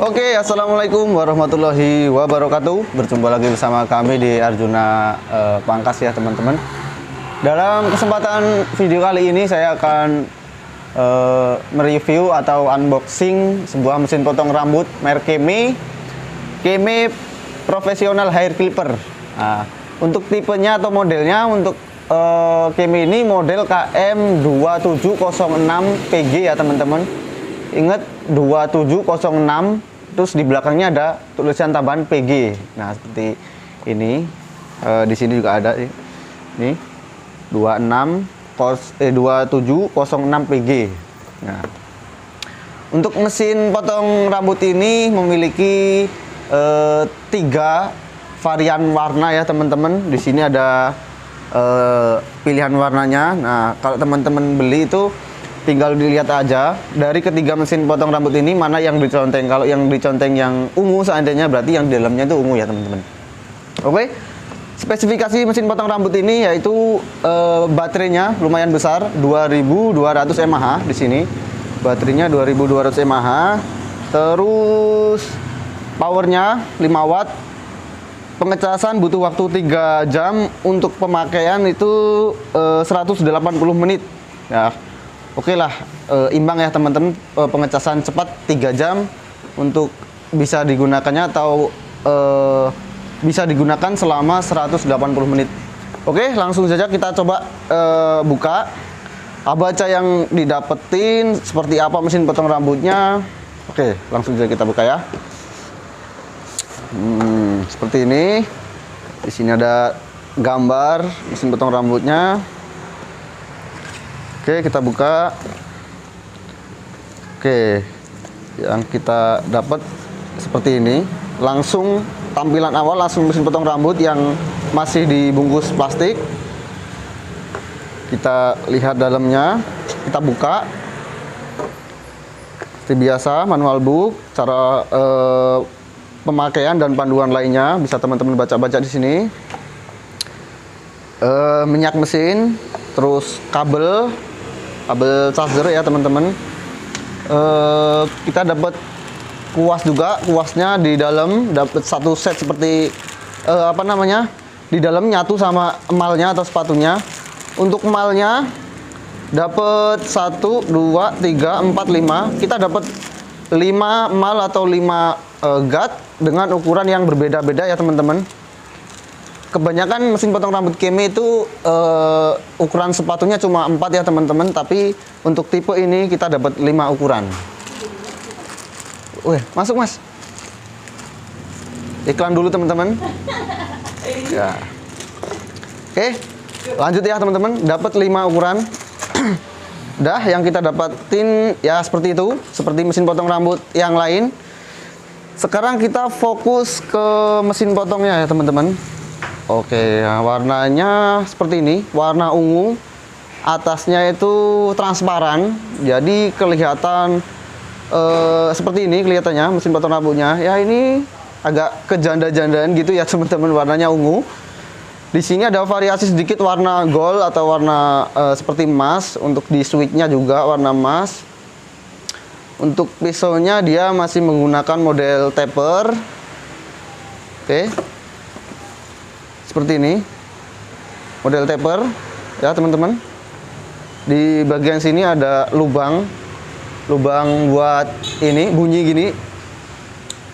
Oke, assalamualaikum warahmatullahi wabarakatuh. Berjumpa lagi bersama kami di Arjuna Pangkas ya teman-teman. Dalam kesempatan video kali ini saya akan mereview atau unboxing sebuah mesin potong rambut merek Keme Professional Hair Clipper. Nah, untuk tipenya atau modelnya untuk Keme ini model KM2706PG ya teman-teman. Ingat 2706, terus di belakangnya ada tulisan tambahan PG. Nah, seperti ini. Di sini juga ada ini 2706 PG. Nah, untuk mesin potong rambut ini memiliki 3 varian warna ya teman-teman. Di sini ada pilihan warnanya. Nah, kalau teman-teman beli itu tinggal dilihat aja dari ketiga mesin potong rambut ini mana yang diconteng. Kalau yang diconteng yang ungu seandainya berarti yang di dalamnya itu ungu ya teman-teman. Oke. Spesifikasi mesin potong rambut ini yaitu baterainya lumayan besar, 2200 mAh di sini. Baterainya 2200 mAh. Terus powernya 5 watt. Pengecasan butuh waktu 3 jam, untuk pemakaian itu 180 menit. Ya. Oke lah, imbang ya teman-teman, pengecasan cepat 3 jam untuk bisa digunakannya atau bisa digunakan selama 180 menit. Oke, langsung saja kita coba buka. Abaca yang didapetin seperti apa mesin potong rambutnya. Oke, langsung saja kita buka ya. Seperti ini. Di sini ada gambar mesin potong rambutnya. Oke, kita buka. Oke, yang kita dapat seperti ini. Langsung tampilan awal, langsung mesin potong rambut yang masih dibungkus plastik. Kita lihat dalamnya, kita buka. Seperti biasa, manual book, cara pemakaian dan panduan lainnya bisa teman-teman baca-baca di sini. Minyak mesin, terus kabel charger ya teman-teman. Kita dapat kuas juga, kuasnya di dalam dapat satu set seperti di dalam nyatu sama emalnya atau sepatunya. Untuk emalnya dapat 1 2 3 4 5. Kita dapat 5 emal atau 5 guard dengan ukuran yang berbeda-beda ya teman-teman. Kebanyakan mesin potong rambut Keme itu ukuran sepatunya cuma 4 ya teman-teman, tapi untuk tipe ini kita dapat 5 ukuran. Wih, masuk mas. Iklan dulu teman-teman. Ya. Oke, lanjut ya teman-teman. Dapat 5 ukuran. Dah, yang kita dapatin ya seperti itu, seperti mesin potong rambut yang lain. Sekarang kita fokus ke mesin potongnya ya teman-teman. Oke, nah warnanya seperti ini, warna ungu. Atasnya itu transparan, jadi kelihatan seperti ini kelihatannya mesin potong rambutnya. Ya ini agak kejanda-jandaan gitu ya teman-teman, warnanya ungu. Di sini ada variasi sedikit warna gold atau warna seperti emas. Untuk di switchnya juga warna emas. Untuk pisaunya dia masih menggunakan model taper. Oke. Seperti ini model taper ya teman-teman. Di bagian sini ada lubang buat ini bunyi gini.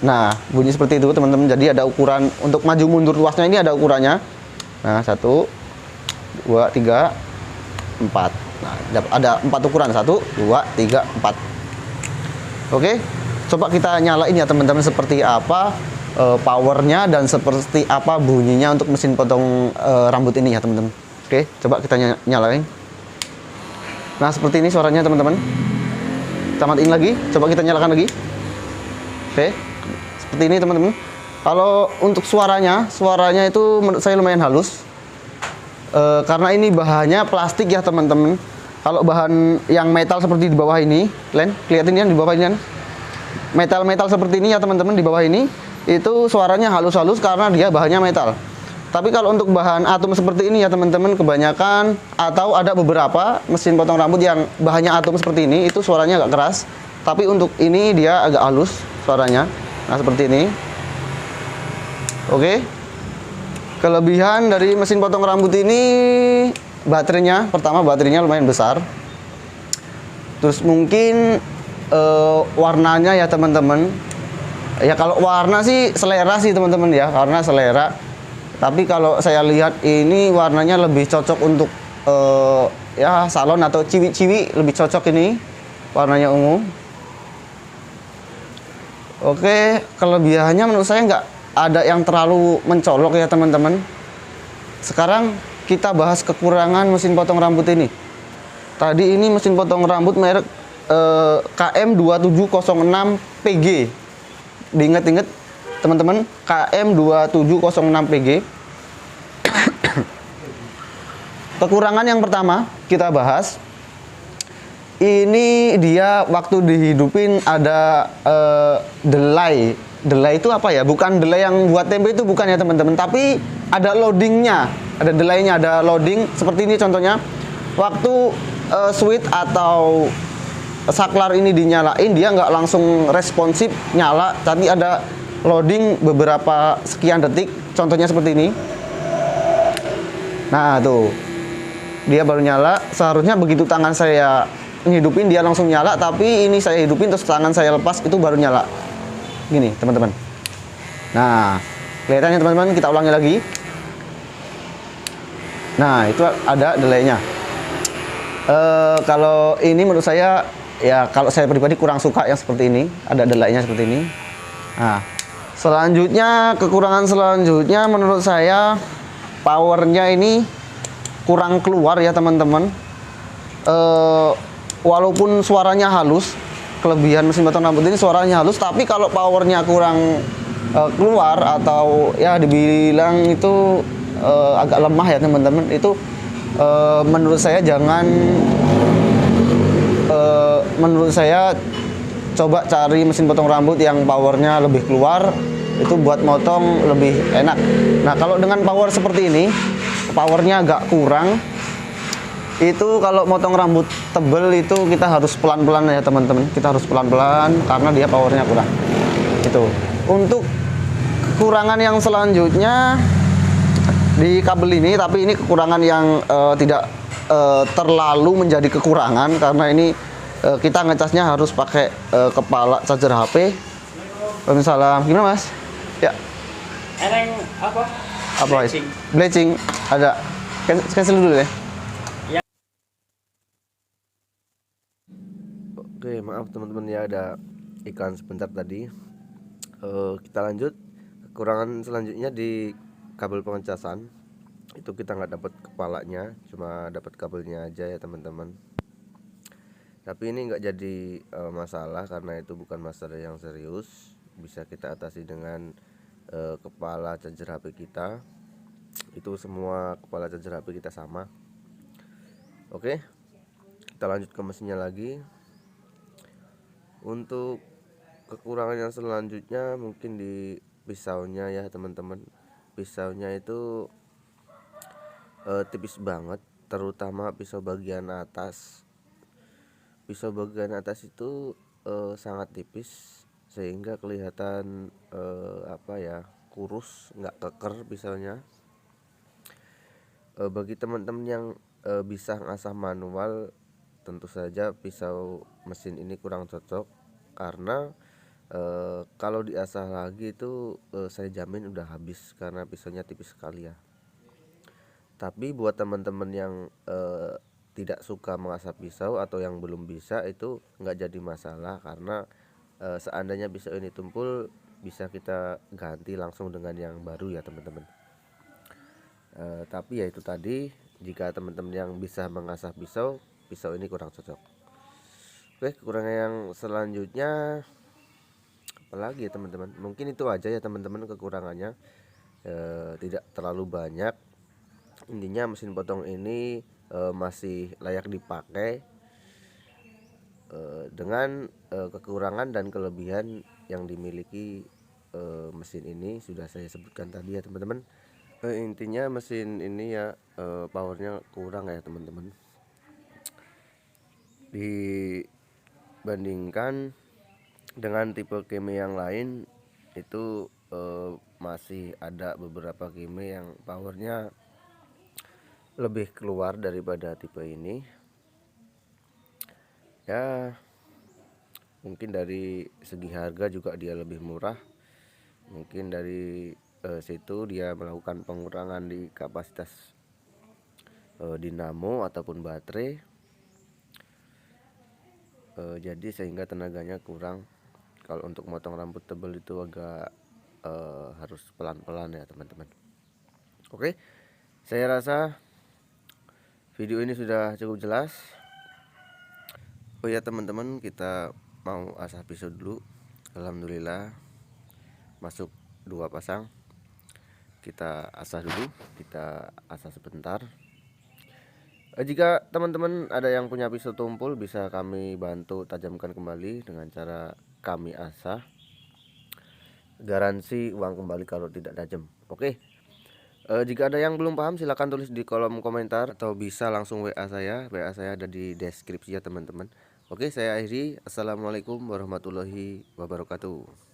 Nah, bunyi seperti itu teman-teman. Jadi ada ukuran untuk maju mundur tuasnya, ini ada ukurannya. Nah, 1 2 3 4. Nah, ada 4 ukuran, 1 2 3 4. Oke, coba kita nyalain ya teman-teman seperti apa powernya dan seperti apa bunyinya untuk mesin potong rambut ini ya teman-teman. Oke, coba kita nyalain. Nah, seperti ini suaranya teman-teman. Kita matiin lagi, coba kita nyalakan lagi. Oke, seperti ini teman-teman. Kalau untuk suaranya itu menurut saya lumayan halus. Karena ini bahannya plastik ya teman-teman. Kalau bahan yang metal seperti di bawah ini, kelihatan kan di bawah ini kan? Metal seperti ini ya teman-teman, di bawah ini itu suaranya halus-halus karena dia bahannya metal. Tapi kalau untuk bahan atom seperti ini ya teman-teman, kebanyakan atau ada beberapa mesin potong rambut yang bahannya atom seperti ini itu suaranya agak keras. Tapi untuk ini dia agak halus suaranya. Nah, seperti ini. Oke. Kelebihan dari mesin potong rambut ini, baterainya, pertama baterainya lumayan besar. Terus mungkin warnanya ya teman-teman. Ya kalau warna sih selera sih teman-teman ya, karena selera. Tapi kalau saya lihat ini warnanya lebih cocok untuk ya salon atau ciwi-ciwi, lebih cocok ini warnanya ungu. Oke, kelebihannya menurut saya nggak ada yang terlalu mencolok ya teman-teman. Sekarang kita bahas kekurangan mesin potong rambut ini. Tadi ini mesin potong rambut merek KM2706PG. Diingat-ingat teman-teman, KM2706PG. Kekurangan yang pertama kita bahas, ini dia waktu dihidupin ada delay. Delay itu apa ya? Bukan delay yang buat tempe itu, bukan ya teman-teman, tapi ada loadingnya, ada delaynya, ada loading seperti ini contohnya. Waktu switch atau saklar ini dinyalain, dia nggak langsung responsif nyala, tapi ada loading beberapa sekian detik, contohnya seperti ini. Nah tuh, dia baru nyala. Seharusnya begitu tangan saya ngidupin dia langsung nyala, tapi ini saya hidupin terus tangan saya lepas, itu baru nyala gini teman-teman. Nah, kelihatannya teman-teman, kita ulangi lagi. Nah, itu ada delaynya. Kalau ini menurut saya, ya kalau saya pribadi kurang suka yang seperti ini, ada delaynya seperti ini. Nah, selanjutnya, kekurangan selanjutnya menurut saya, powernya ini kurang keluar ya teman-teman. Walaupun suaranya halus, kelebihan mesin potong rambut ini suaranya halus, tapi kalau powernya kurang keluar atau ya dibilang itu agak lemah ya teman-teman, itu menurut saya jangan, menurut saya coba cari mesin potong rambut yang powernya lebih keluar, itu buat motong lebih enak. Nah, kalau dengan power seperti ini, powernya agak kurang, itu kalau motong rambut tebel itu kita harus pelan-pelan ya teman-teman, kita harus pelan-pelan karena dia powernya kurang. Itu untuk kekurangan yang selanjutnya di kabel ini, tapi ini kekurangan yang tidak terlalu menjadi kekurangan, karena ini kita ngecasnya harus pakai kepala charger HP. Waalaikumsalam. Gimana mas? Ya. Eneng apa? Apa? Bleaching. Ada. Cancel dulu ya. Oke, maaf teman-teman ya, ada iklan sebentar tadi. Kita lanjut. Kekurangan selanjutnya di kabel pengecasan, itu kita nggak dapat kepalanya, cuma dapat kabelnya aja ya teman-teman. Tapi ini nggak jadi masalah karena itu bukan masalah yang serius, bisa kita atasi dengan kepala charger HP kita. Itu semua kepala charger HP kita sama. Oke, kita lanjut ke mesinnya lagi. Untuk kekurangan yang selanjutnya mungkin di pisaunya ya teman-teman. Pisaunya itu tipis banget, terutama pisau bagian atas. Pisau bagian atas itu sangat tipis sehingga kelihatan apa ya, kurus, nggak keker pisaunya. Bagi teman-teman yang bisa ngasah manual, tentu saja pisau mesin ini kurang cocok, karena kalau diasah lagi itu saya jamin udah habis karena pisaunya tipis sekali ya. Tapi buat teman-teman yang tidak suka mengasah pisau atau yang belum bisa, itu nggak jadi masalah, karena seandainya pisau ini tumpul bisa kita ganti langsung dengan yang baru ya teman-teman. Tapi ya itu tadi, jika teman-teman yang bisa mengasah pisau ini kurang cocok. Oke, kekurangan yang selanjutnya apalagi ya teman-teman, mungkin itu aja ya teman-teman kekurangannya, tidak terlalu banyak. Intinya mesin potong ini masih layak dipakai dengan kekurangan dan kelebihan yang dimiliki mesin ini sudah saya sebutkan tadi ya teman-teman. Intinya mesin ini ya powernya kurang ya teman-teman, dibandingkan dengan tipe Keme yang lain. itu masih ada beberapa game yang powernya lebih keluar daripada tipe ini. Ya mungkin dari segi harga juga dia lebih murah, mungkin dari situ dia melakukan pengurangan di kapasitas dinamo ataupun baterai, jadi sehingga tenaganya kurang. Kalau untuk motong rambut tebal itu agak harus pelan-pelan ya teman-teman. Oke, saya rasa video ini sudah cukup jelas. Oh ya teman-teman, kita mau asah pisau dulu. Alhamdulillah masuk 2 pasang. Kita asah dulu, kita asah sebentar. Jika teman-teman ada yang punya pisau tumpul, bisa kami bantu tajamkan kembali dengan cara kami asah. Garansi uang kembali kalau tidak tajam. Oke. Jika ada yang belum paham, silahkan tulis di kolom komentar atau bisa langsung WA saya. WA saya ada di deskripsi ya teman-teman. Oke, saya akhiri. Assalamualaikum warahmatullahi wabarakatuh.